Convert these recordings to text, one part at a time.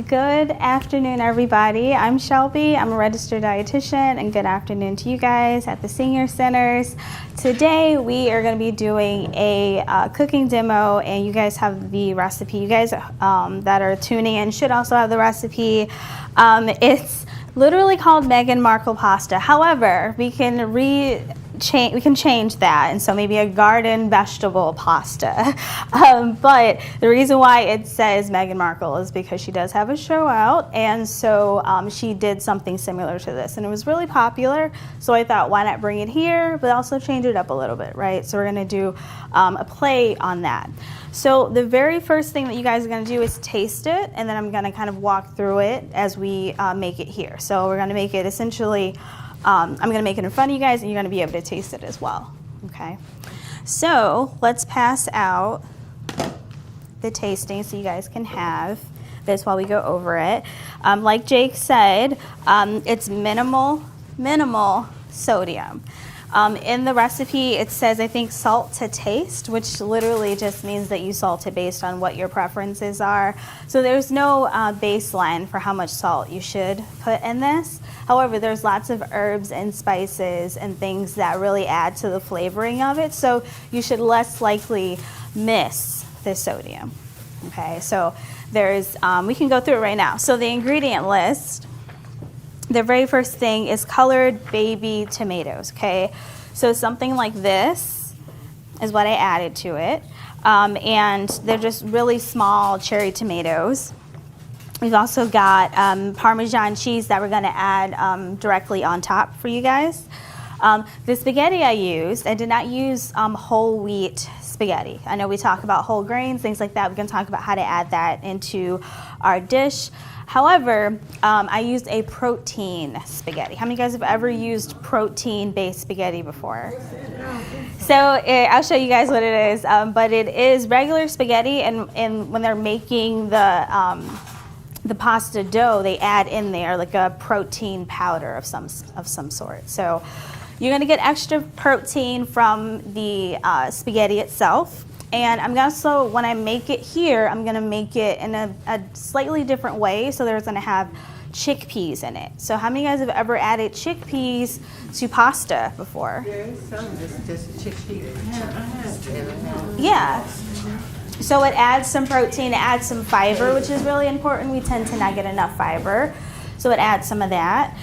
Good afternoon, everybody. I'm Shelby. I'm a registered dietitian, and good afternoon to you guys at the senior centers. Today, we are going to be doing a cooking demo, and you guys have the recipe. You guys that are tuning in should also have the recipe. It's literally called Meghan Markle pasta. However, we can change that, and so maybe a garden vegetable pasta. But the reason why it says Meghan Markle is because she does have a show out, and so she did something similar to this, and it was really popular. So I thought, why not bring it here, but also change it up a little bit, right? So we're gonna do a play on that. So the very first thing that you guys are gonna do is taste it, and then I'm gonna kind of walk through it as we make it here. So we're gonna make it essentially, I'm going to make it in front of you guys, and you're going to be able to taste it as well, okay? So let's pass out the tasting so you guys can have this while we go over it. Like Jake said, it's minimal sodium. In the recipe, it says, I think, salt to taste, which literally just means that you salt it based on what your preferences are. So there's no baseline for how much salt you should put in this. However, there's lots of herbs and spices and things that really add to the flavoring of it, so you should less likely miss the sodium. Okay, so there's, we can go through it right now. So the ingredient list, the very first thing is colored baby tomatoes, okay? So something like this is what I added to it. And they're just really small cherry tomatoes. We've also got Parmesan cheese that we're gonna add directly on top for you guys. The spaghetti I used, I did not use whole wheat spaghetti. I know we talk about whole grains, things like that. We're gonna talk about how to add that into our dish. However, I used a protein spaghetti. How many of you guys have ever used protein-based spaghetti before? So I'll show you guys what it is, but it is regular spaghetti, and when they're making the pasta dough, they add in there like a protein powder of some sort. So you're gonna get extra protein from the spaghetti itself. And I'm gonna, so when I make it here, I'm gonna make it in a slightly different way. So there's gonna have chickpeas in it. So how many of you guys have ever added chickpeas to pasta before? There's some just chickpeas. Yeah. So it adds some protein, it adds some fiber, which is really important. We tend to not get enough fiber. So it adds some of that.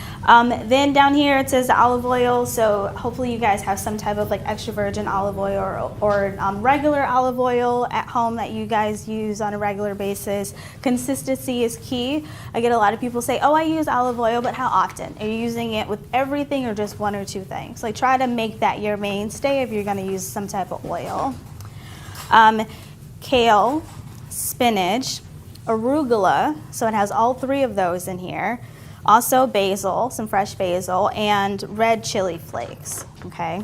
Then down here it says olive oil. So hopefully you guys have some type of like extra virgin olive oil or regular olive oil at home that you guys use on a regular basis. Consistency is key. I get a lot of people say, oh, I use olive oil, but how often? Are you using it with everything or just one or two things? Like try to make that your mainstay if you're gonna use some type of oil. Kale, spinach, arugula, so it has all three of those in here. Also basil, some fresh basil, and red chili flakes, okay?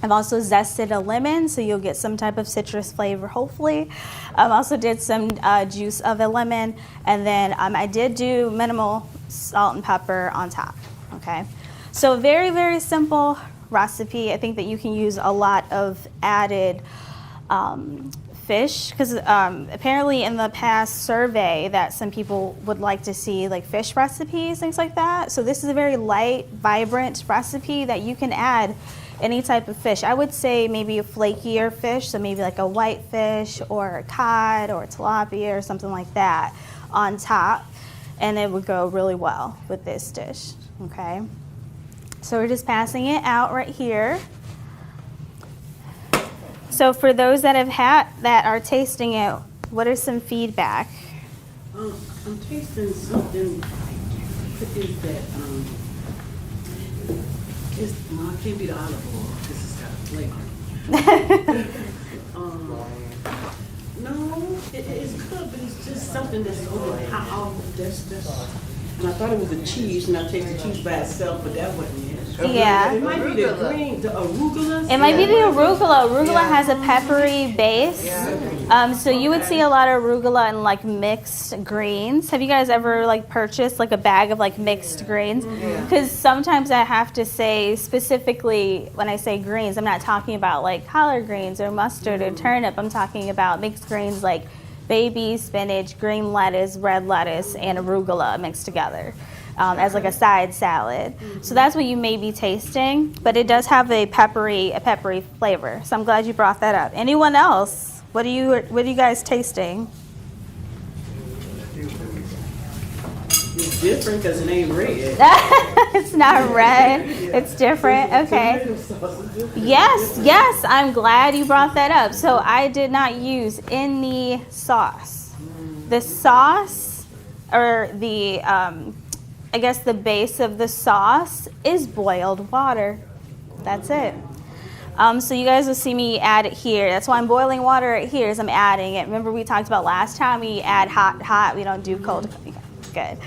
I've also zested a lemon, so you'll get some type of citrus flavor, hopefully. I also did some juice of a lemon, and then I did do minimal salt and pepper on top, okay? So very, very simple recipe. I think that you can use a lot of added fish, because apparently in the past survey that some people would like to see like fish recipes, things like that. So this is a very light, vibrant recipe that you can add any type of fish. I would say maybe a flakier fish, so maybe like a whitefish or a cod or a tilapia or something like that on top, and it would go really well with this dish, okay? So we're just passing it out right here. So for those that are tasting it, what are some feedback? I'm tasting something. What is that? I can't be the olive oil. This has got a flavor. No, it's good, but it's just something that's overpowered. And I thought it was a cheese, and I tasted cheese by itself, but that wasn't it. Yeah. It might be the green, the arugula. It might be the arugula. Arugula has a peppery base. So you would see a lot of arugula in like mixed greens. Have you guys ever like purchased like a bag of like mixed greens? Because sometimes I have to say specifically when I say greens, I'm not talking about like collard greens or mustard or turnip. I'm talking about mixed greens like baby spinach, green lettuce, red lettuce, and arugula mixed together as like a side salad. So that's what you may be tasting, but it does have a peppery flavor. So I'm glad you brought that up. Anyone else? What are you guys tasting? It's different because it ain't red. It's not red. It's different. Okay. Yes, I'm glad you brought that up. So I did not use any sauce. The sauce, or the, I guess the base of the sauce is boiled water. That's it. So you guys will see me add it here. That's why I'm boiling water right here, is I'm adding it. Remember we talked about last time, we add hot, we don't do cold. Okay, good.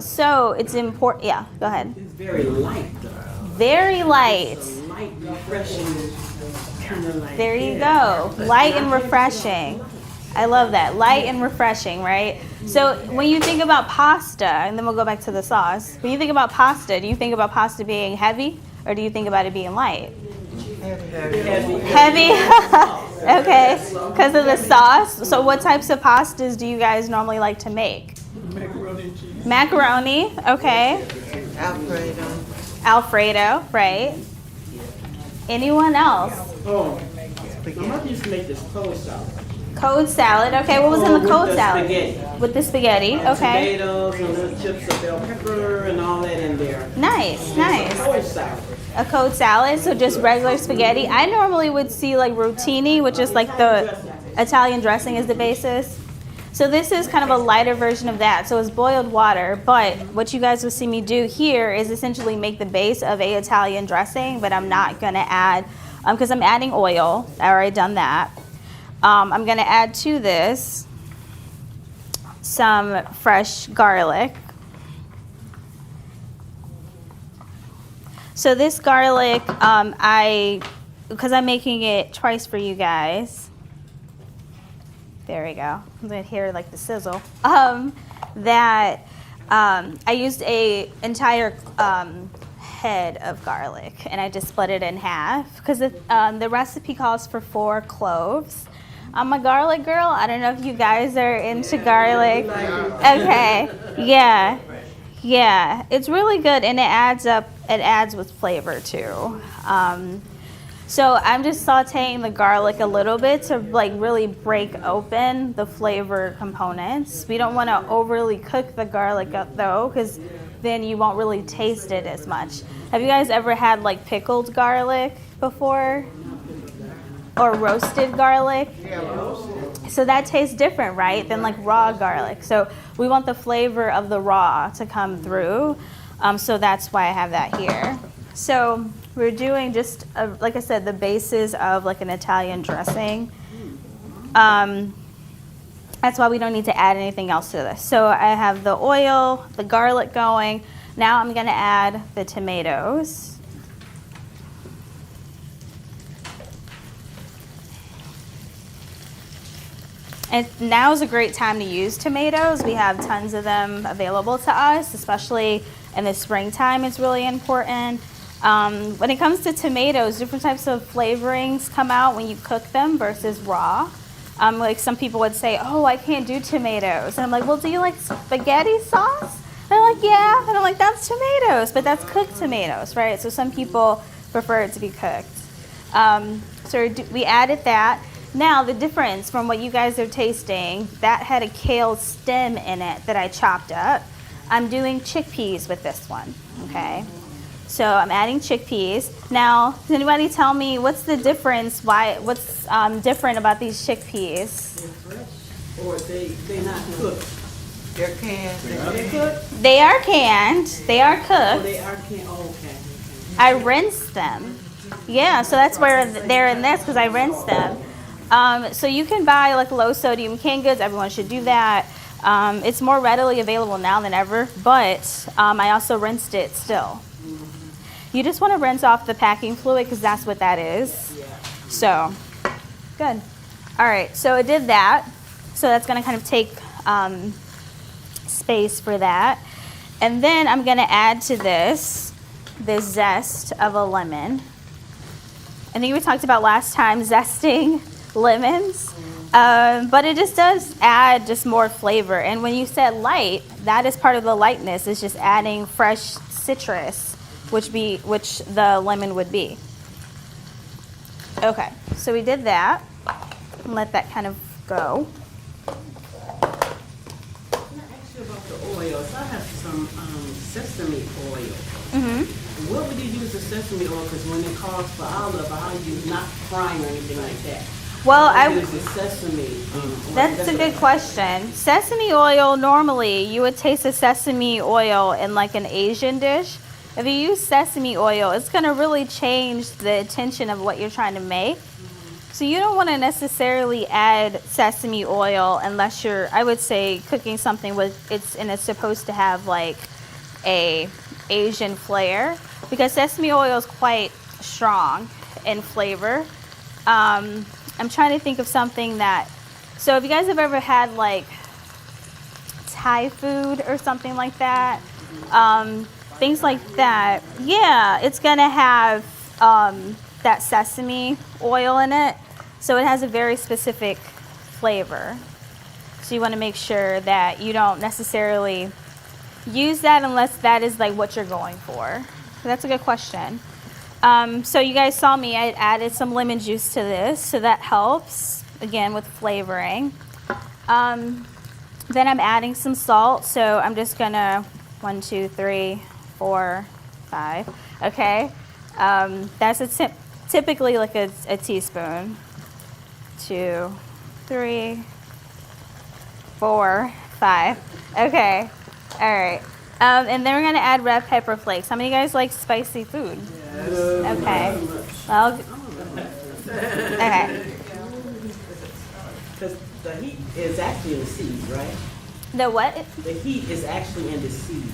So it's important, yeah, go ahead. It's very light though. Very light. It's a light, refreshing kind of like. There you go. Light and refreshing. I love that. Light and refreshing, right? So when you think about pasta, and then we'll go back to the sauce. When you think about pasta, do you think about pasta being heavy, or do you think about it being light? Heavy? Okay, because of the sauce. So what types of pastas do you guys normally like to make? Macaroni, okay. Alfredo, right. Anyone else? Oh, my mother used to make this cold salad. Cold salad, okay. What was in the cold With the salad? spaghetti. With the spaghetti, okay. Tomatoes and little chips of bell pepper and all that in there. Nice. Cold salad. A cold salad, so just regular spaghetti. I normally would see like rotini, which is like the Italian dressing is the basis. So this is kind of a lighter version of that. So it's boiled water, but what you guys will see me do here is essentially make the base of a Italian dressing, but I'm not gonna add, because I'm adding oil. I already done that. I'm gonna add to this some fresh garlic. So this garlic, because I'm making it twice for you guys. There we go. I'm gonna hear like the sizzle. I used a entire head of garlic, and I just split it in half because the recipe calls for 4 cloves. I'm a garlic girl. I don't know if you guys are into garlic. Okay. Yeah. It's really good, and it adds with flavor too. So I'm just sauteing the garlic a little bit to like really break open the flavor components. We don't want to overly cook the garlic up though, because then you won't really taste it as much. Have you guys ever had like pickled garlic before? Or roasted garlic? So that tastes different, right, than like raw garlic. So we want the flavor of the raw to come through. So that's why I have that here. So we're doing just, like I said, the basis of like an Italian dressing. That's why we don't need to add anything else to this. So I have the oil, the garlic going. Now I'm gonna add the tomatoes. And now is a great time to use tomatoes. We have tons of them available to us, especially in the springtime. It's really important. When it comes to tomatoes, different types of flavorings come out when you cook them versus raw. Like some people would say, oh, I can't do tomatoes. And I'm like, well, do you like spaghetti sauce? And they're like, yeah. And I'm like, that's tomatoes, but that's cooked tomatoes, right? So some people prefer it to be cooked. So we added that. Now the difference from what you guys are tasting, that had a kale stem in it that I chopped up. I'm doing chickpeas with this one, okay? So I'm adding chickpeas. Now, does anybody tell me what's the difference, what's different about these chickpeas? They're fresh, or they're not cooked. They're canned. They're cooked? They are canned, they are Oh, cooked. they are canned, oh, okay. I rinsed them. Yeah, so that's where they're in this, because I rinsed them. So you can buy like low sodium canned goods. Everyone should do that. It's more readily available now than ever, but I also rinsed it still. You just want to rinse off the packing fluid because that's what that is. So, good. All right, so I did that. So that's going to kind of take space for that. And then I'm going to add to this the zest of a lemon. I think we talked about last time zesting lemons. But it just does add just more flavor. And when you said light, that is part of the lightness. It's just adding fresh citrus, which the lemon would be. Okay, so we did that. And let that kind of go. About the oils, I have some sesame oil. Mm-hmm. What would you use the sesame oil? Because when it calls for olive, how you not frying or anything like that? Well, Use the sesame. That's a good question. Sesame oil, normally you would taste the sesame oil in like an Asian dish. If you use sesame oil, it's going to really change the intention of what you're trying to make. So you don't want to necessarily add sesame oil unless you're, I would say, cooking something it's supposed to have like a Asian flair, because sesame oil is quite strong in flavor. I'm trying to think of something so if you guys have ever had like Thai food or something like that, things like that, yeah, it's gonna have that sesame oil in it, so it has a very specific flavor. So you want to make sure that you don't necessarily use that unless that is like what you're going for. So that's a good question. So you guys saw me, I added some lemon juice to this, so that helps again with flavoring. Then I'm adding some salt, so I'm just gonna 1, 2, 3, 4, 5. Okay, that's typically like a teaspoon. 2, 3, 4, 5. Okay, all right. And then we're gonna add red pepper flakes. How many of you guys like spicy food? Yes. Okay. Well, okay. Because the heat is actually in the seeds, right? The what? The heat is actually in the seeds.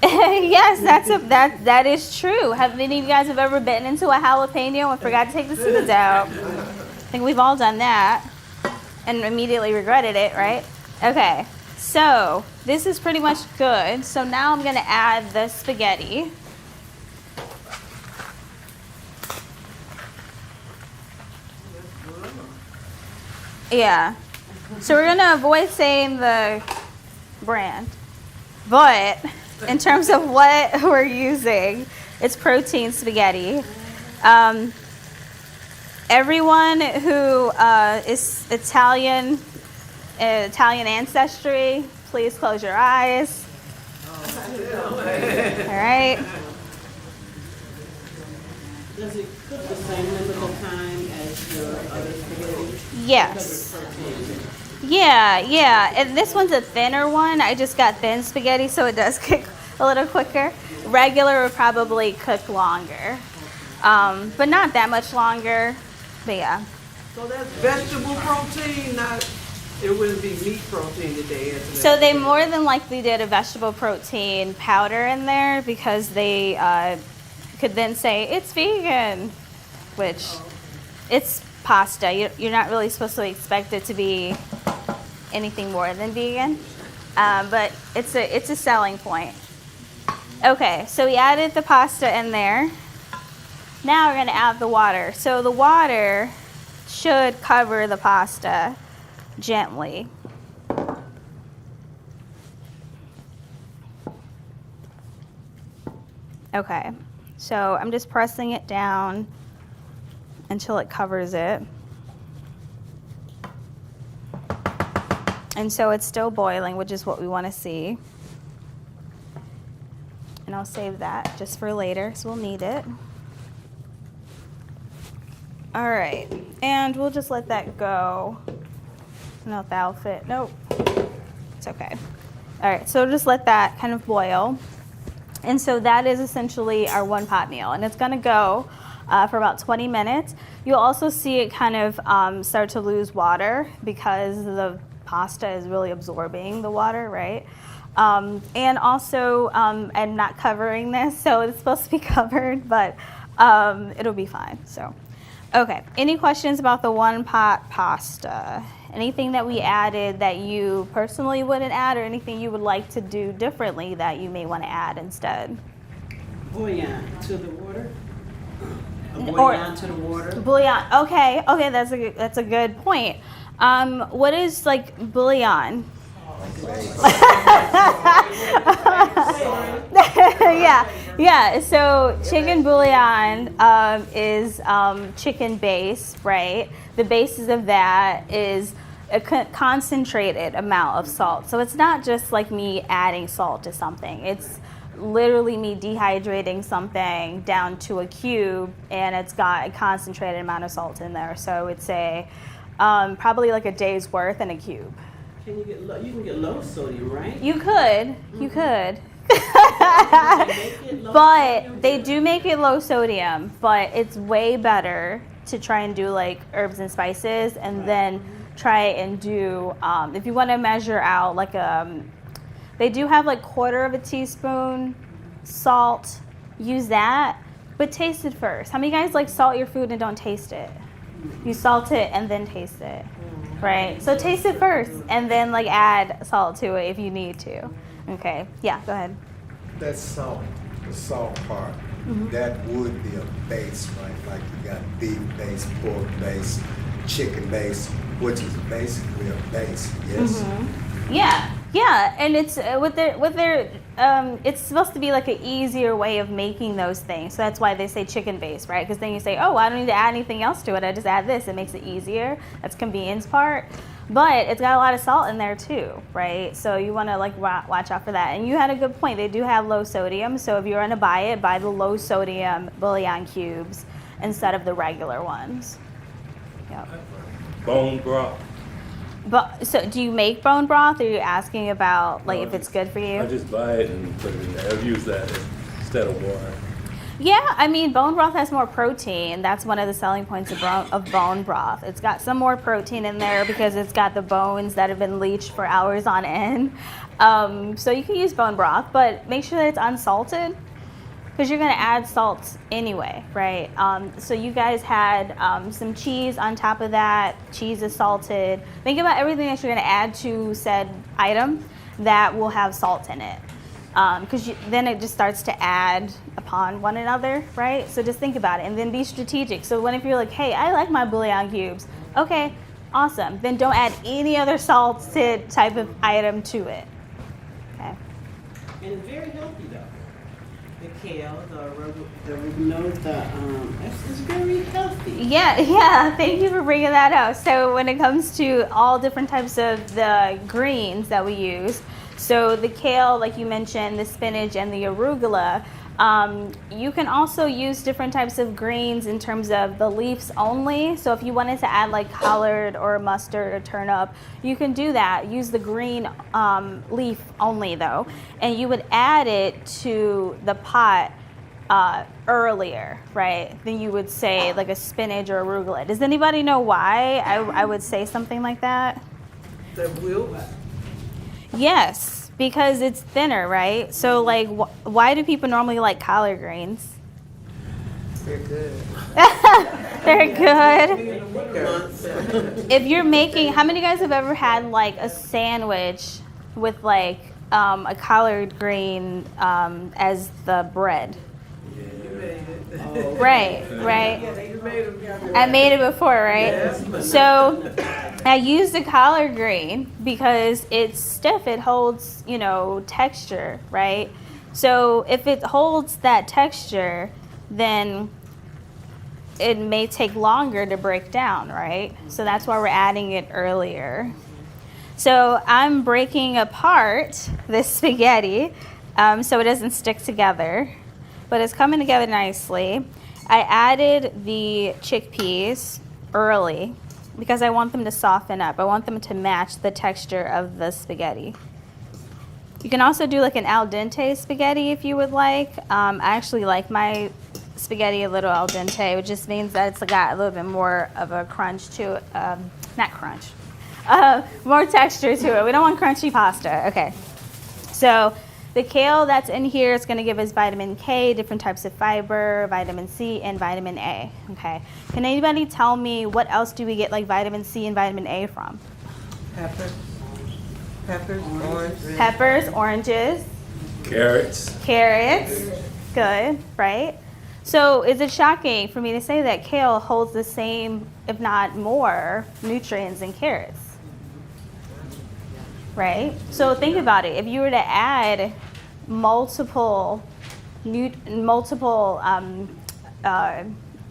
Yes, that is true. Have any of you guys have ever bitten into a jalapeno and forgot to take the seeds out? I think we've all done that and immediately regretted it, right? Okay, so this is pretty much good. So now I'm gonna add the spaghetti. Yeah, so we're gonna avoid saying the brand, but in terms of what we're using, it's protein spaghetti. Everyone who is Italian ancestry, please close your eyes. All right. Does it cook the same length of time as your other spaghetti? Yes. Yeah. And this one's a thinner one. I just got thin spaghetti, so it does cook a little quicker. Regular would probably cook longer, but not that much longer. But yeah. So that's vegetable protein, it wouldn't be meat protein that they add to that. So they more than likely did a vegetable protein powder in there because they could then say it's vegan, which it's pasta. You're not really supposed to expect it to be anything more than vegan, but it's a selling point. Okay, so we added the pasta in there. Now we're going to add the water. So the water should cover the pasta gently. Okay, so I'm just pressing it down until it covers it. And so it's still boiling, which is what we want to see. And I'll save that just for later, so we'll need it. All right, and we'll just let that go. No, that'll fit. Nope, it's okay. All right, so just let that kind of boil. And so that is essentially our one pot meal, and it's gonna go for about 20 minutes. You'll also see it kind of start to lose water because the pasta is really absorbing the water, right? And also, I'm not covering this, so it's supposed to be covered, but it'll be fine, so. Okay, any questions about the one pot pasta? Anything that we added that you personally wouldn't add, or anything you would like to do differently that you may want to add instead? Bouillon to the water. Bouillon to the water. Bouillon. Okay, that's a good point. What is like bouillon? Yeah. So chicken bouillon is chicken base, right? The basis of that is a concentrated amount of salt. So it's not just like me adding salt to something. It's literally me dehydrating something down to a cube, and it's got a concentrated amount of salt in there. So it's probably like a day's worth in a cube. Can you get low? You can get low sodium, right? You could. But they do make it low sodium, but it's way better to try and do like herbs and spices, and then try and do, if you want to measure out like they do have like 1/4 teaspoon salt, use that, but taste it first. How many guys like salt your food and don't taste it? You salt it and then taste it, right? So taste it first and then like add salt to it if you need to. Okay, yeah, go ahead. That salt, the salt part, that would be a base, right? Like you got beef base, pork base, chicken base, which is basically a base, yes? Yeah, and it's it's supposed to be like an easier way of making those things. So that's why they say chicken base, right? Because then you say, oh, I don't need to add anything else to it. I just add this. It makes it easier. That's convenience part. But it's got a lot of salt in there too, right? So you want to like watch out for that. And you had a good point. They do have low sodium. So if you're going to buy it, buy the low sodium bouillon cubes instead of the regular ones. Yep. Bone broth. But so do you make bone broth, or are you asking about like if it's good for you? I just buy it and put it in there. I've used that instead of water. Yeah, I mean, bone broth has more protein. That's one of the selling points of bone broth. It's got some more protein in there because it's got the bones that have been leached for hours on end. So you can use bone broth, but make sure that it's unsalted, because you're going to add salt anyway, right? So you guys had some cheese on top of that. Cheese is salted. Think about everything that you're going to add to said item that will have salt in it, because then it just starts to add upon one another, right? So just think about it, and then be strategic. So if you're like, hey, I like my bouillon cubes, okay, awesome. Then don't add any other salted type of item to it. Okay. And it's very healthy though. The kale, the oregano, it's very healthy. Yeah, thank you for bringing that up. So when it comes to all different types of the greens that we use, so the kale, like you mentioned, the spinach and the arugula, you can also use different types of greens in terms of the leaves only. So if you wanted to add like collard or mustard or turnip, you can do that. Use the green leaf only though, and you would add it to the pot earlier, right? Then you would say like a spinach or arugula. Does anybody know why I would say something like that? That will. Yes, because it's thinner, right? So like, why do people normally like collard greens? They're good. They're good. If you're making, how many guys have ever had like a sandwich with like a collard green as the bread? Right. I made it before, right? So I used the collard green because it's stiff. It holds, texture, right? So if it holds that texture, then it may take longer to break down, right? So that's why we're adding it earlier. So I'm breaking apart this spaghetti so it doesn't stick together, but it's coming together nicely. I added the chickpeas early because I want them to soften up. I want them to match the texture of the spaghetti. You can also do like an al dente spaghetti if you would like. I actually like my spaghetti a little al dente, which just means that it's got a little bit more of a crunch to it. Not crunch. More texture to it. We don't want crunchy pasta. Okay. So the kale that's in here is going to give us vitamin K, different types of fiber, vitamin C, and vitamin A. Okay. Can anybody tell me what else do we get like vitamin C and vitamin A from? Peppers, oranges. Peppers, oranges, Carrots. carrots. Good, right? So is it shocking for me to say that kale holds the same, if not more, nutrients than carrots? Right? So think about it. If you were to add multiple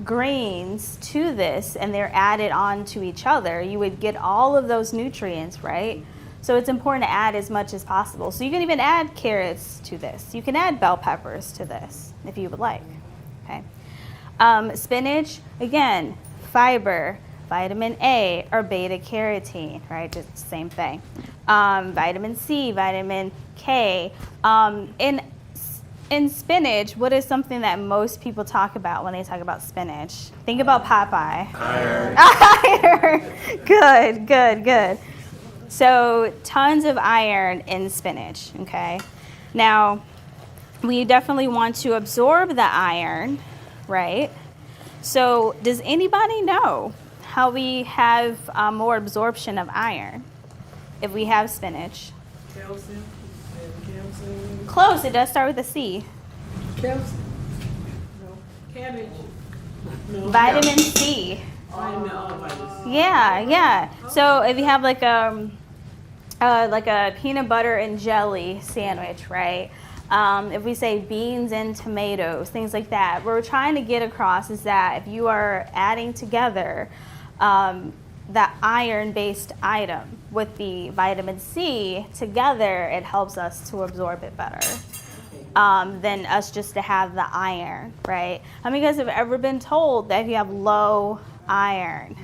grains to this and they're added on to each other, you would get all of those nutrients, right? So it's important to add as much as possible. So you can even add carrots to this. You can add bell peppers to this if you would like. Okay. Spinach, again, fiber, vitamin A or beta carotene, right? Just the same thing. Vitamin C, vitamin K. In spinach, what is something that most people talk about when they talk about spinach? Think about Popeye. Iron. Iron. Good. So tons of iron in spinach, okay? Now, we definitely want to absorb the iron, right? So does anybody know how we have more absorption of iron if we have spinach? Calcium and calcium. Close, it does start with a C. Calcium. No. Cabbage. No. Vitamin C. Vitamin C. Yeah. So if you have like a peanut butter and jelly sandwich, right? If we say beans and tomatoes, things like that, what we're trying to get across is that if you are adding together that iron-based item with the vitamin C together, it helps us to absorb it better than us just to have the iron, right? How many of you guys have ever been told that if you have low iron,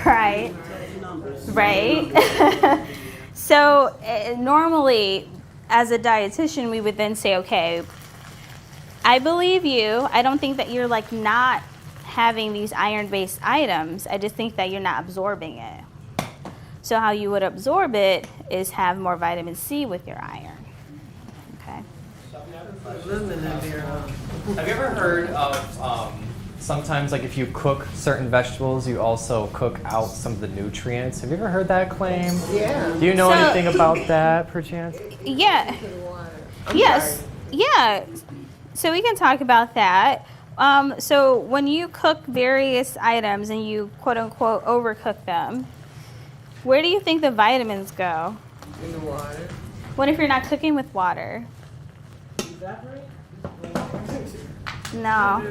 right? Right? So normally, as a dietitian, we would then say, okay, I believe you. I don't think that you're like not having these iron-based items. I just think that you're not absorbing it. So how you would absorb it is have more vitamin C with your iron. Okay. Have you ever heard of sometimes, like if you cook certain vegetables, you also cook out some of the nutrients? Have you ever heard that claim? Yeah. Do you know So- anything about that, perchance? Yeah. Yes. Yeah. So we can talk about that. So when you cook various items and you quote unquote overcook them, where do you think the vitamins go? In the water. What if you're not cooking with water? No.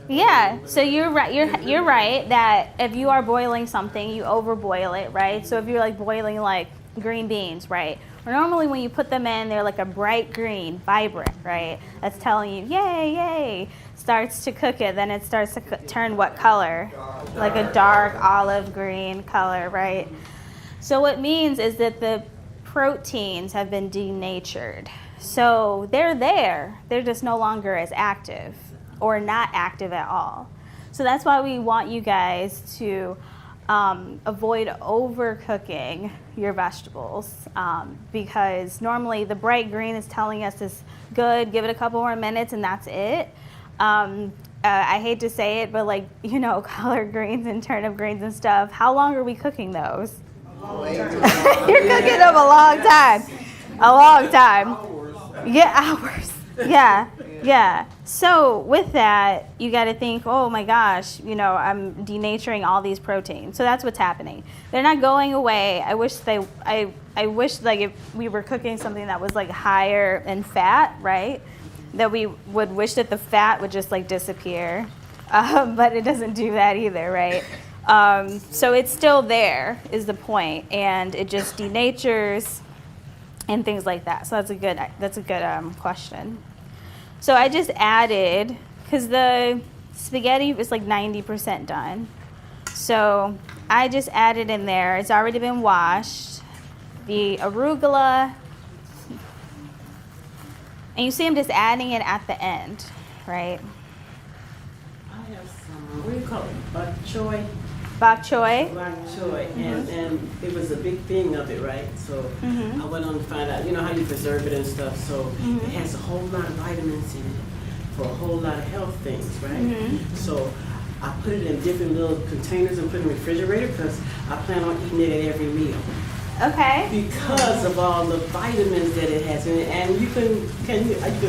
Yeah. So you're right. You're right that if you are boiling something, you overboil it, right? So if you're like boiling like green beans, right? Or normally when you put them in, they're like a bright green, vibrant, right? That's telling you, yay, yay. Starts to cook it, then it starts to turn what color? Like a dark olive green color, right? So what it means is that the proteins have been denatured. So they're there, they're just no longer as active or not active at all. So that's why we want you guys to avoid overcooking your vegetables because normally the bright green is telling us it's good, give it a couple more minutes and that's it. I hate to say it, but like, you know, collard greens and turnip greens and stuff, how long are we cooking those? You're cooking them a long time. A long time. Yeah, hours. Yeah. So with that, you got to think, oh my gosh, you know, I'm denaturing all these proteins. So that's what's happening. They're not going away. I wish like if we were cooking something that was like higher in fat, right? That we would wish that the fat would just like disappear. But it doesn't do that either, right? So it's still there is the point, and it just denatures and things like that. So that's a good question. So I just added, because the spaghetti is like 90% done. So I just added in there, it's already been washed, the arugula. And you see I'm just adding it at the end, right? I have some, what do you call it? Bok choy? Bok choy. Bok choy. And it was a big thing of it, right? So I went on to find out, you know how you preserve it and stuff. So it has a whole lot of vitamins in it for a whole lot of health things, right? So I put it in different little containers and put it in the refrigerator because I plan on eating it at every meal. Okay. Because of all the vitamins that it has in it, and you can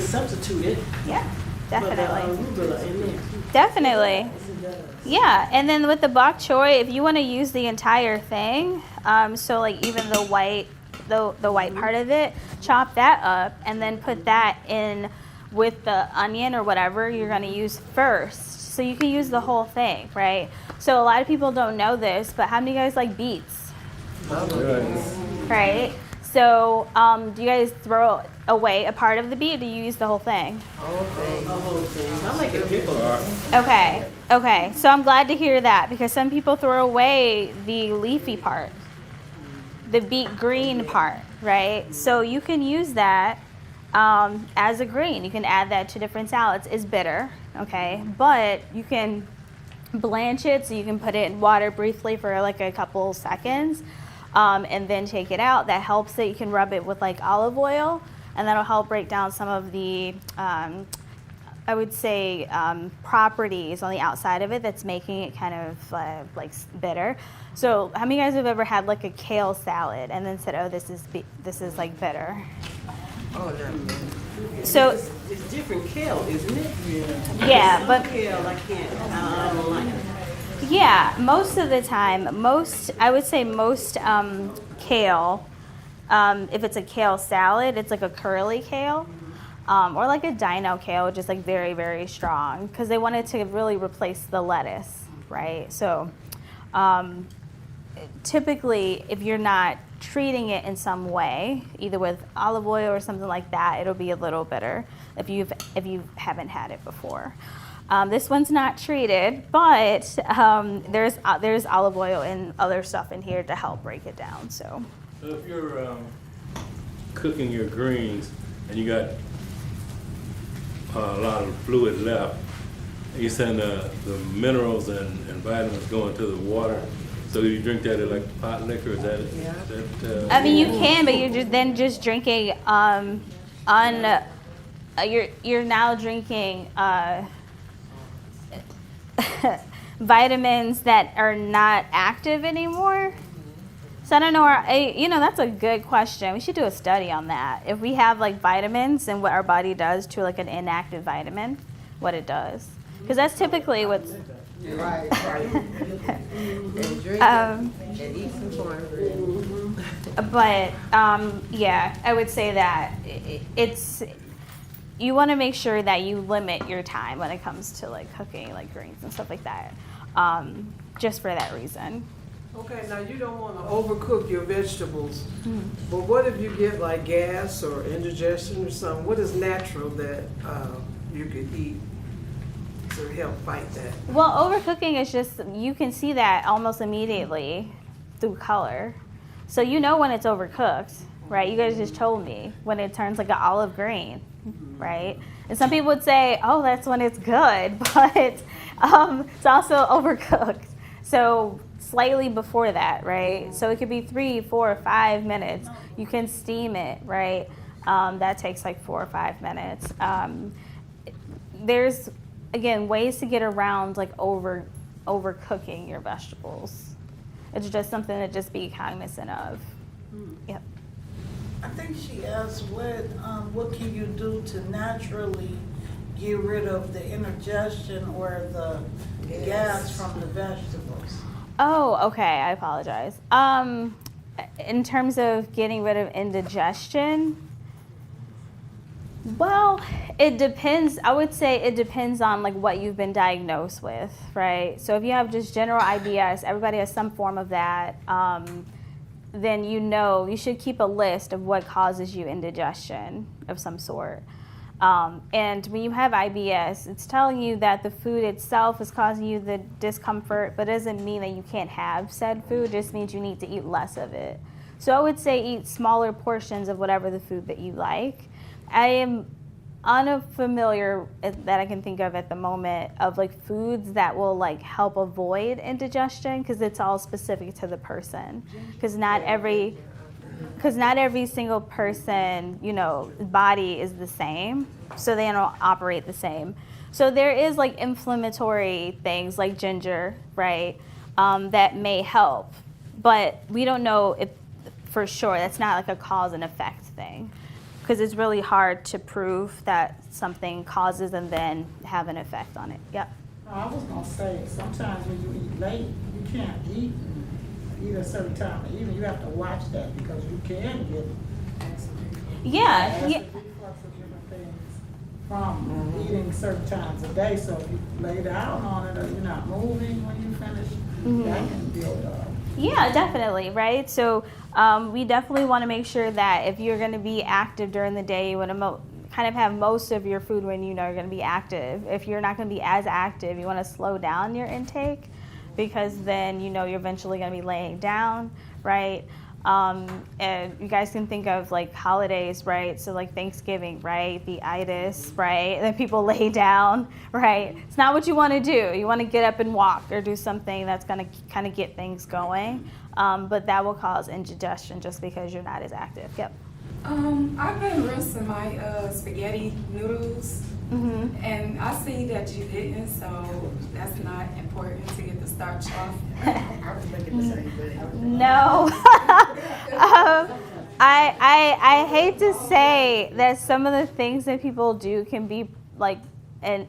substitute it. Yeah. definitely. Arugula in there. Definitely. Yes, it does. Yeah, and then with the bok choy, if you want to use the entire thing, so like even the white part of it, chop that up and then put that in with the onion or whatever you're going to use first. So you can use the whole thing, right? So a lot of people don't know this, but how many of you guys like beets? Right? So do you guys throw away a part of the beet or do you use the whole thing? The whole thing. I like it pickled. Okay. So I'm glad to hear that because some people throw away the leafy part, the beet green part, right? So you can use that as a green. You can add that to different salads. It's bitter, okay? But you can blanch it so you can put it in water briefly for like a couple seconds and then take it out. That helps it. You can rub it with like olive oil and that'll help break down some of the I would say properties on the outside of it that's making it kind of like bitter. So how many of you guys have ever had like a kale salad and then said, oh, this is like bitter? Oh, no. So It's different kale, isn't it? yeah, but Kale, I can't. I don't like it. yeah, most of the time, I would say most kale, if it's a kale salad, it's like a curly kale. Or like a dino kale, which is like very, very strong because they wanted to really replace the lettuce, right? So typically, if you're not treating it in some way, either with olive oil or something like that, it'll be a little bitter if you haven't had it before. This one's not treated, but there's olive oil and other stuff in here to help break it down. So if you're cooking your greens and you got a lot of fluid left, you're saying the minerals and vitamins go into the water, so you drink that like pot liquor. Is that I mean, you can, but you're just drinking you're now drinking vitamins that are not active anymore. So I don't know, that's a good question. We should do a study on that. If we have like vitamins and what our body does to like an inactive vitamin, what it does. Because that's typically what's... Right. And drink Um, it and eat some cornbread. But yeah, I would say that it's... You want to make sure that you limit your time when it comes to like cooking like greens and stuff like that. Just for that reason. Okay, now you don't want to overcook your vegetables, but what if you get like gas or indigestion or something? What is natural that you could eat to help fight that? Well, overcooking is just, you can see that almost immediately through color. So you know when it's overcooked, right? You guys just told me when it turns like an olive green, right? And some people would say, oh, that's when it's good, but it's also overcooked. So slightly before that, right? So it could be 3, 4, 5 minutes. You can steam it, right? That takes like 4 or 5 minutes. There's, again, ways to get around like overcooking your vegetables. It's just something to just be cognizant of. Yep. I think she asked what can you do to naturally get rid of the indigestion or the gas from the vegetables? Oh, okay. I apologize. In terms of getting rid of indigestion, well, it depends. I would say it depends on like what you've been diagnosed with, right? So if you have just general IBS, everybody has some form of that, then you should keep a list of what causes you indigestion of some sort. And when you have IBS, it's telling you that the food itself is causing you the discomfort, but it doesn't mean that you can't have said food. It just means you need to eat less of it. So I would say eat smaller portions of whatever the food that you like. I am unfamiliar that I can think of at the moment of like foods that will like help avoid indigestion because it's all specific to the person. Because not every single person, body is the same, so they don't operate the same. So there is like inflammatory things like ginger, right, that may help, but we don't know if for sure. That's not like a cause and effect thing. because it's really hard to prove that something causes and then have an effect on it. Yep. I was gonna say, sometimes when you eat late, you can't eat a certain time of evening. You have to watch that because you can get Yeah. acid Yeah. reflux or different things from eating certain times of day. So if you lay down on it or you're not moving when you finish, that can build up. Yeah, definitely, right? So we definitely want to make sure that if you're going to be active during the day, you want to kind of have most of your food when you know you're going to be active. If you're not going to be as active, you want to slow down your intake because then you know you're eventually going to be laying down, right? And you guys can think of like holidays, right? So like Thanksgiving, right? The itis, right? And then people lay down, right? It's not what you want to do. You want to get up and walk or do something that's going to kind of get things going. But that will cause indigestion just because you're not as active. Yep. I've been rinsing my spaghetti noodles, and I see that you didn't, so that's not important to get the starch off. I was thinking the same thing. No. I hate to say that some of the things that people do can be like and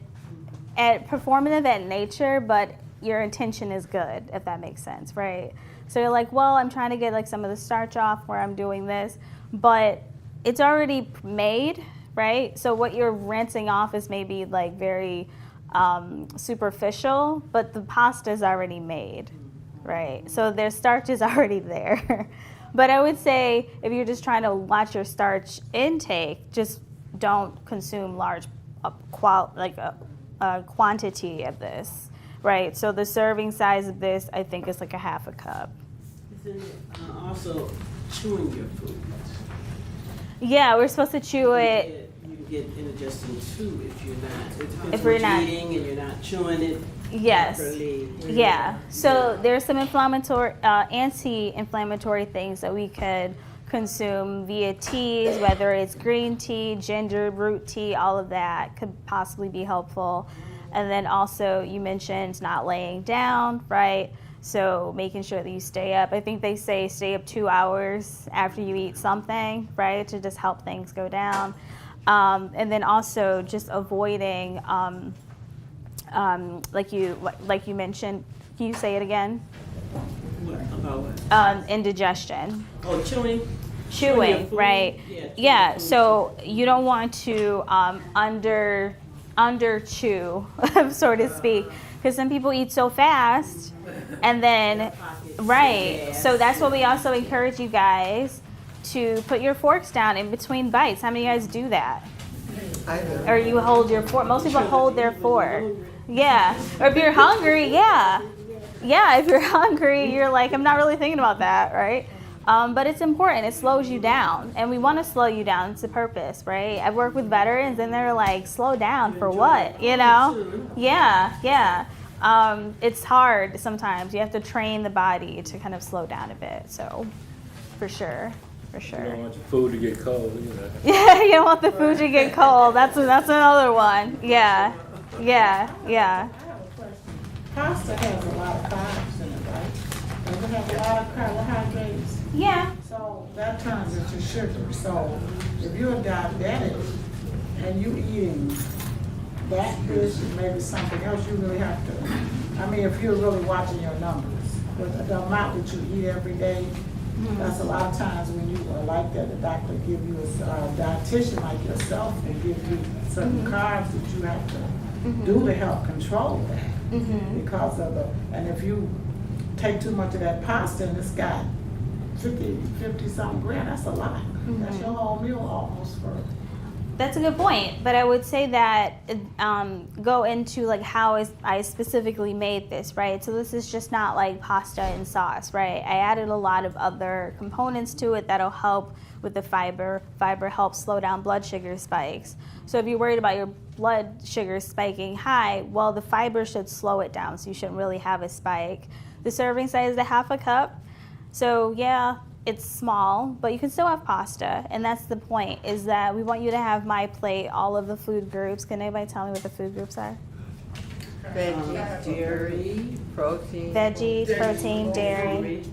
performative at nature, but your intention is good, if that makes sense, right? So you're like, well, I'm trying to get like some of the starch off where I'm doing this, but it's already made, right? So what you're rinsing off is maybe like very superficial, but the pasta is already made, right? So their starch is already there. But I would say if you're just trying to watch your starch intake, just don't consume large quantity of this, right? So the serving size of this, I think, is like a half a cup. Isn't it also chewing your food? Yeah, we're supposed to chew it. You can get indigestion too if you're not. It depends If what we're not- eating and you're not chewing it Yes. properly. Yeah. So there's some anti-inflammatory things that we could consume via teas, whether it's green tea, ginger, root tea, all of that could possibly be helpful. And then also you mentioned not laying down, right? So making sure that you stay up. I think they say stay up 2 hours after you eat something, right? To just help things go down. And then also just avoiding, like you mentioned, can you say it again? What about what? Indigestion. Oh, chewing. Chewing, your food? right? chewing Yeah, food. so you don't want to under chew, so to speak, because some people eat so fast, and then, right. So that's what we also encourage you guys to put your forks down in between bites. How many of you guys do that? I do. Or you hold your fork? Most people hold their fork. Yeah. Or if you're hungry, yeah. Yeah, if you're hungry, you're like, I'm not really thinking about that, right? But it's important. It slows you down. And we want to slow you down. It's the purpose, right? I've worked with veterans and they're like, slow down for what? You know? Yeah, yeah. It's hard sometimes. You have to train the body to kind of slow down a bit. So, for sure. For You sure. don't want your food to get cold, you know. Yeah, you don't want the food to get cold. That's another one. Yeah, yeah, yeah. I have a question. Pasta has a lot of carbs in it, right? Does it have a lot of carbohydrates? Yeah. So that turns into sugar. So if you're diabetic and you eating that dish and maybe something else, you really have to, I mean, if you're really watching your numbers, with the amount that you eat every day, that's a lot of times when you are like that, the doctor give you a dietitian like yourself will give you certain carbs that you have to do to help control that. Because of and if you take too much of that pasta and it's got 50 something grams, that's a lot. That's your whole meal almost for. That's a good point, but I would say that go into like how I specifically made this, right? So this is just not like pasta and sauce, right? I added a lot of other components to it that'll help with the fiber. Fiber helps slow down blood sugar spikes. So if you're worried about your blood sugar spiking high, well, the fiber should slow it down, so you shouldn't really have a spike. The serving size is a half a cup. So yeah, it's small, but you can still have pasta, and that's the point, is that we want you to have my plate, all of the food groups. Can anybody tell me what the food groups are? Veggies, dairy, protein. Veggies, protein, dairy.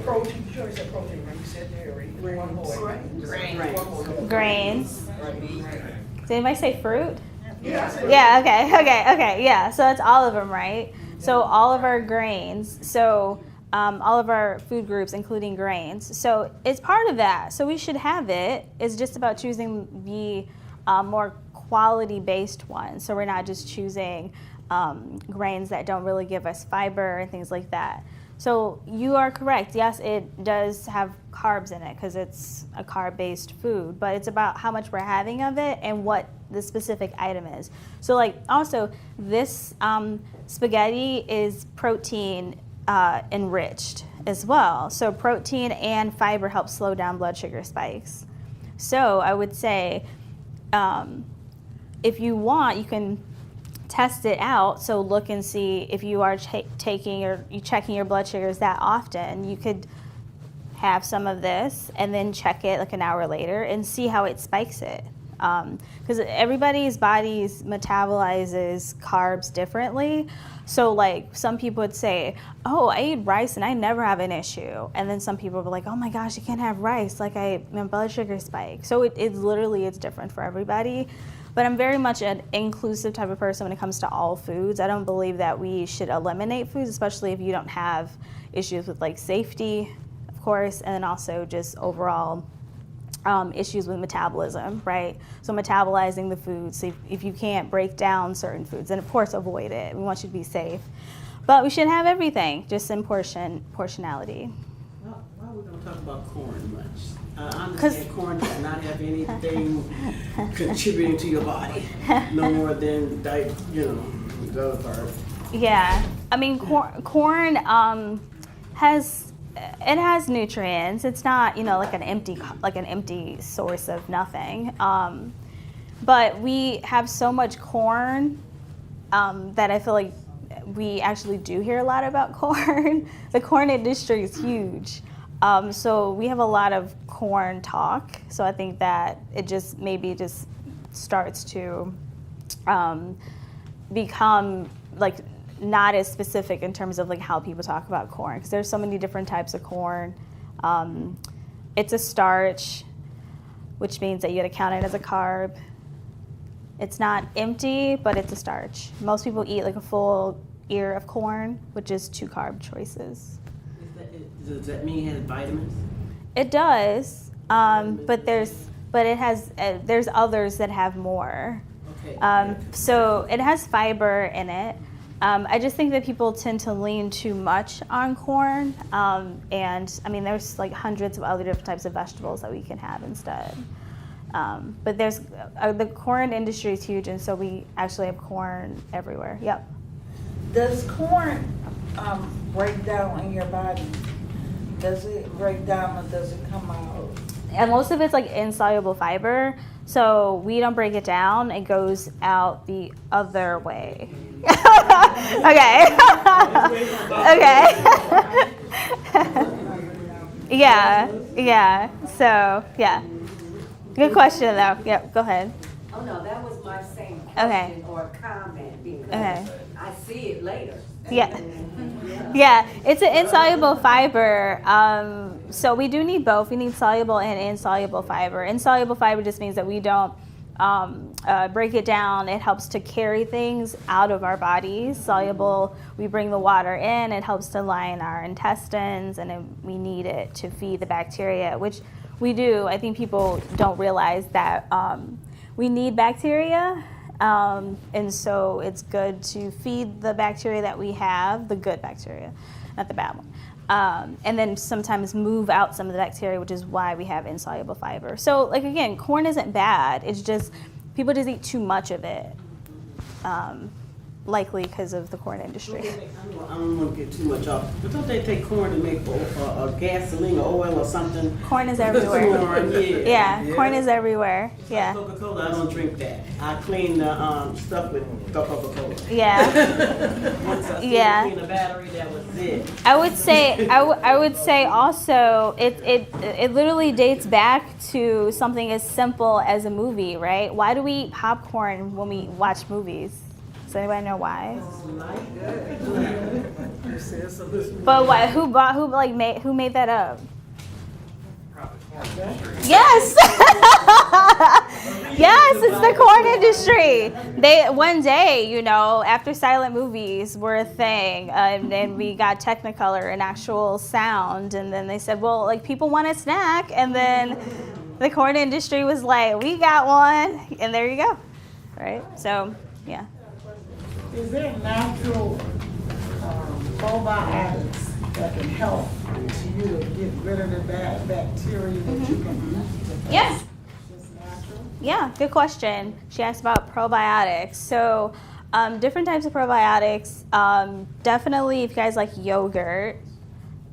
Protein, you already said protein, right? You said dairy. One more. Grains. Did anybody say fruit? Yeah. Yeah, okay, yeah. So that's all of them, right? So all of our grains, so all of our food groups, including grains. So it's part of that. So we should have it. It's just about choosing the more quality-based ones. So we're not just choosing grains that don't really give us fiber and things like that. So you are correct. Yes, it does have carbs in it because it's a carb-based food, but it's about how much we're having of it and what the specific item is. So like also this spaghetti is protein enriched as well. So protein and fiber help slow down blood sugar spikes. So I would say if you want, you can test it out. So look and see if you are taking or you checking your blood sugars that often. You could have some of this and then check it like an hour later and see how it spikes it. Because everybody's bodies metabolizes carbs differently. So like some people would say, oh, I eat rice and I never have an issue. And then some people were like, oh my gosh, I can't have rice. Like my blood sugar spikes. So it's literally, it's different for everybody. But I'm very much an inclusive type of person when it comes to all foods. I don't believe that we should eliminate foods, especially if you don't have issues with like safety, of course, and then also just overall issues with metabolism, right? So metabolizing the foods, so if you can't break down certain foods, then of course avoid it. We want you to be safe. But we should have everything, just in portionality. Well, why are we going to talk about corn much? I understand corn does not have anything contributing to your body, no more than, the other part. Yeah, I mean, corn has nutrients. It's not, like an empty source of nothing. But we have so much corn that I feel like we actually do hear a lot about corn. The corn industry is huge. So we have a lot of corn talk. So I think that it just starts to become like not as specific in terms of like how people talk about corn, because there's so many different types of corn. It's a starch, which means that you got to count it as a carb. It's not empty, but it's a starch. Most people eat like a full ear of corn, which is 2 carb choices. Does that mean it has vitamins? It does, but there's others that have more. Okay. So it has fiber in it. I just think that people tend to lean too much on corn, and I mean there's like hundreds of other different types of vegetables that we can have instead. But there's the corn industry is huge, and so we actually have corn everywhere. Yep. Does corn break down in your body? Does it break down or does it come out? And most of it's like insoluble fiber, so we don't break it down. It goes out the other way. Okay. Okay. Yeah. So, yeah. Good question, though. Yep, go ahead. Oh, no, that was my same question Okay. or comment because Okay. I see it later. Yeah, it's an insoluble fiber. So we do need both. We need soluble and insoluble fiber. Insoluble fiber just means that we don't break it down. It helps to carry things out of our bodies. Soluble, we bring the water in. It helps to line our intestines, and we need it to feed the bacteria, which we do. I think people don't realize that we need bacteria. And so it's good to feed the bacteria that we have, the good bacteria, not the bad one. And then sometimes move out some of the bacteria, which is why we have insoluble fiber. So like again, corn isn't bad. It's just people just eat too much of it, likely because of the corn industry. I don't want to get too much off, but don't they take corn to make gasoline or oil or something? Corn is everywhere. Corn, Yeah, corn is everywhere. Yeah. Coca-Cola, I don't drink that. I clean the stuff with Coca-Cola. Yeah. Once I Yeah. clean the battery, that was it. I would say also it literally dates back to something as simple as a movie, right? Why do we eat popcorn when we watch movies? Does anybody know why? You said so this But what? Who made that up? Yes. Yes, it's the corn industry. One day, after silent movies were a thing, and we got Technicolor and actual sound, and then they said, well, like people want a snack, and then the corn industry was like, we got one, and there you go, right? So, yeah. Is there natural probiotics that can help you to get rid of the bad bacteria that you can eat? Yes. Just natural? Yeah, good question. She asked about probiotics. So, different types of probiotics. Definitely, if you guys like yogurt,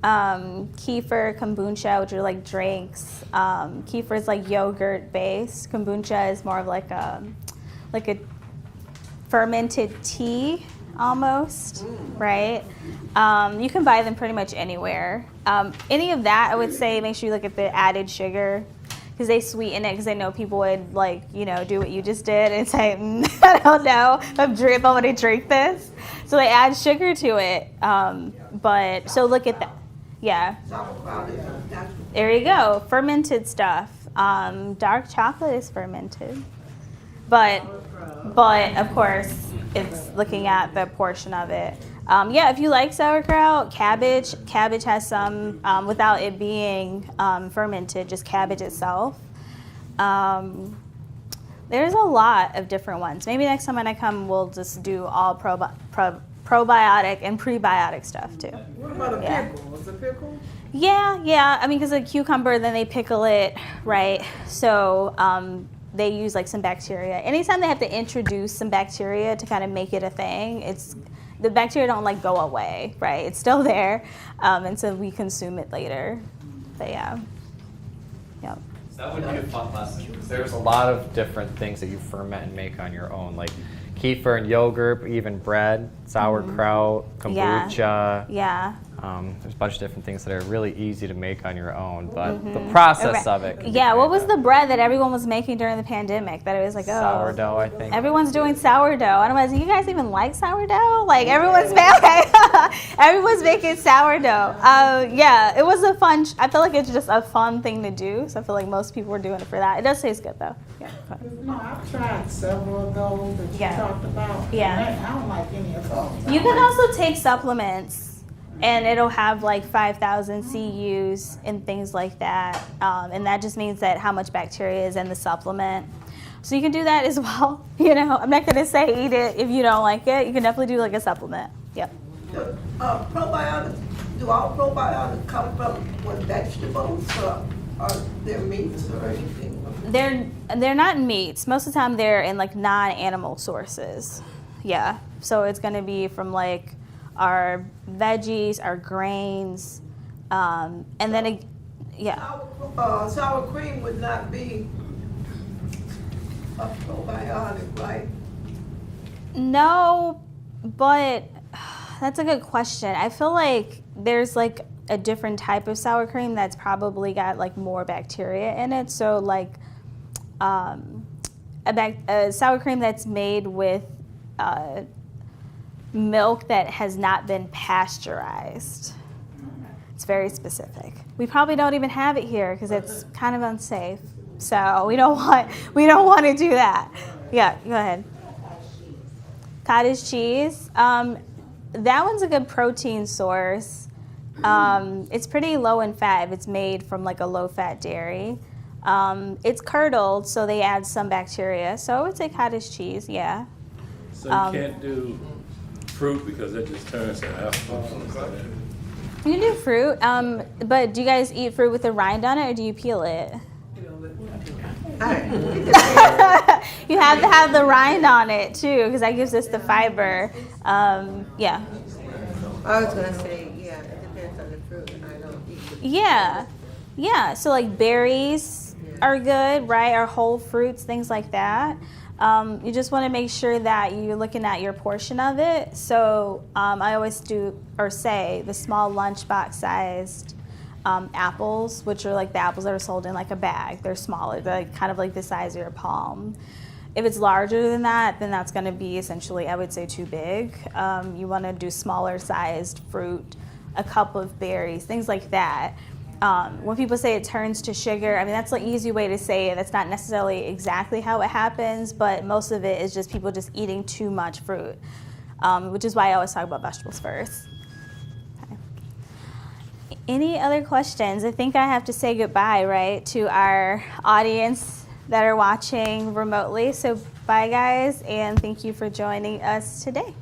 kefir, kombucha, which are like drinks. Kefir is like yogurt based. Kombucha is more of like a fermented tea almost, right? You can buy them pretty much anywhere. Any of that, I would say, make sure you look at the added sugar, because they sweeten it, because they know people would do what you just did and say, I don't know if I want to drink this. So they add sugar to it. So look at that. Yeah. There you go. Fermented stuff. Dark chocolate is fermented. But of course, it's looking at the portion of it. If you like sauerkraut, cabbage has some, without it being fermented, just cabbage itself. There's a lot of different ones. Maybe next time when I come, we'll just do all probiotic and prebiotic stuff too. What about a pickle? Is a pickle? Yeah. I mean, because a cucumber, then they pickle it, right? So they use like some bacteria. Anytime they have to introduce some bacteria to kind of make it a thing, the bacteria don't like go away, right? It's still there, and so we consume it later. But yeah. So that would be a fun lesson, because there's a lot of different things that you ferment and make on your own, like kefir and yogurt, even bread, sauerkraut, kombucha. Yeah. There's a bunch of different things that are really easy to make on your own, but the process of it. Yeah, what was the bread that everyone was making during the pandemic? That it was like, sourdough, I think. Everyone's doing sourdough. I don't know, do you guys even like sourdough? Like everyone's making sourdough. It was a fun. I feel like it's just a fun thing to do. So I feel like most people were doing it for that. It does taste good though. Yeah. No, I've tried several of those that you talked about. Yeah. I don't like any of those. You can also take supplements, and it'll have like 5,000 CUs and things like that. And that just means that how much bacteria is in the supplement. So you can do that as well. I'm not gonna say eat it if you don't like it. You can definitely do like a supplement. Yep. Probiotics, do all probiotics come from vegetables or are there meats or anything? They're not meats. Most of the time they're in like non-animal sources. Yeah. So it's gonna be from like our veggies, our grains, and then sour cream would not be a probiotic, right? No, but that's a good question. I feel like there's like a different type of sour cream that's probably got like more bacteria in it. So like a sour cream that's made with milk that has not been pasteurized. It's very specific. We probably don't even have it here because it's kind of unsafe. So we don't want to do that. Yeah, go ahead. Cottage cheese. That one's a good protein source. It's pretty low in fat. It's made from like a low-fat dairy. It's curdled, so they add some bacteria. So I would say cottage cheese, yeah. So you can't do fruit because it just turns to alcohol. You can do fruit, but do you guys eat fruit with a rind on it, or do you peel it? You have to have the rind on it too, because that gives us the fiber. Yeah. I was gonna say, yeah, it depends on the fruit. I don't eat the fruit. Yeah. So like berries are good, right? Or whole fruits, things like that. You just want to make sure that you're looking at your portion of it. So I always say the small lunchbox sized apples, which are like the apples that are sold in like a bag. They're smaller. They're like kind of like the size of your palm. If it's larger than that, then that's going to be essentially, I would say, too big. You want to do smaller sized fruit, a cup of berries, things like that. When people say it turns to sugar, I mean, that's an easy way to say it. That's not necessarily exactly how it happens, but most of it is just people just eating too much fruit, which is why I always talk about vegetables first. Okay. Any other questions? I think I have to say goodbye, right, to our audience that are watching remotely. So bye, guys, and thank you for joining us today.